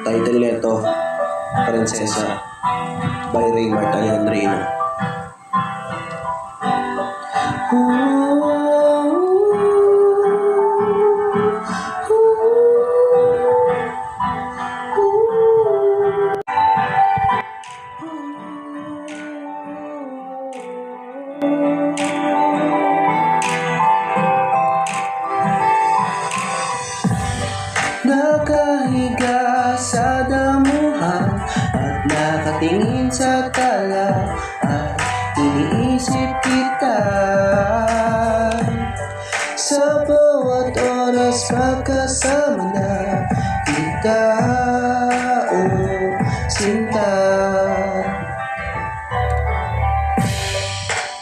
Title nito, Prinsesa by Raymart Alejandrino. Nakahiga sa damuhan at nakatingin sa tala at iniisip kita. Sa bawat oras magkasama na kita, oh sinta.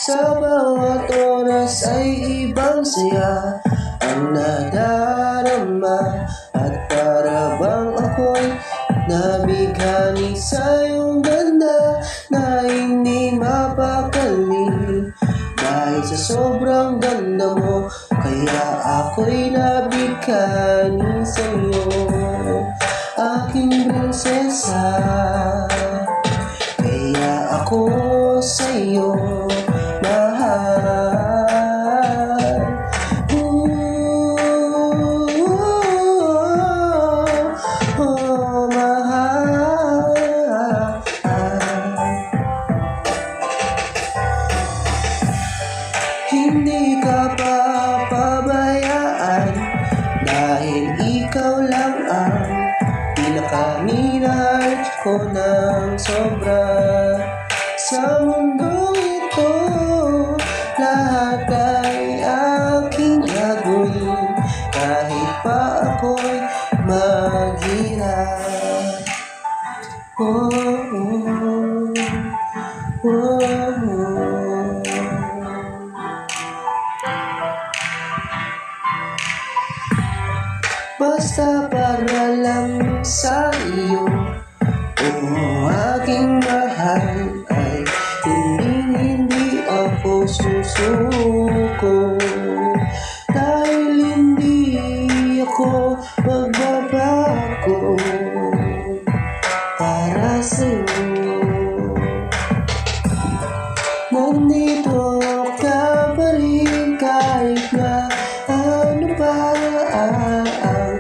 Sa bawat oras ay ibang saya ang nadarama, at para bang ako'y nabighani sa iyong ganda na hindi mapakali. Dahil sa sobrang ganda mo, kaya ako'y nabighani sa iyo, aking prinsesa. Kaya ako sa iyo mahal. Hindi ka papabayaan dahil ikaw lang ang pinakaminahal ko ng sobra. Sa mundong ito, lahat ay aking gagawin kahit pa ako'y maghirap. Oh, oh, oh, oh. Basta para lang sa iyo, oh aking mahal, ay hindi ako susuko. Dahil hindi ako magbabago para sa'yo. Nandito ka pa rin kahit na ano pa ang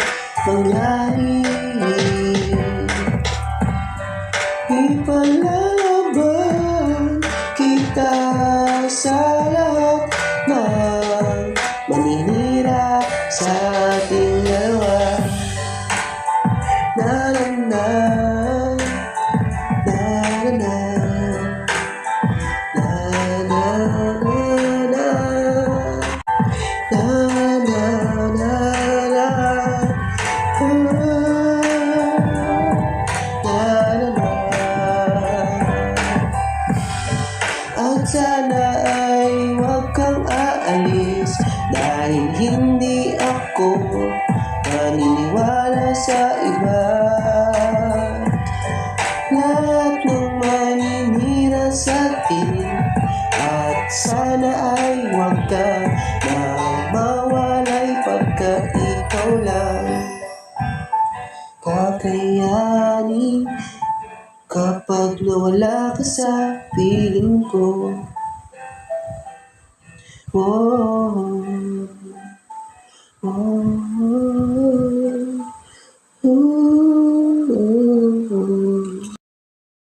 mangyari. Ipalaban kita sa lahat ng maninira sa ating dalawa. Na na na, na na na, na na na, na na na, na. At sana ay huwag kang aalis dahil hindi ako naniniwala sa iba. Lahat ng maninira sa atin, at sana ay huwag kang mawalay pagka ikaw lang kakayanin kapag nawala ka sa piling ko. Oh, oh, oh.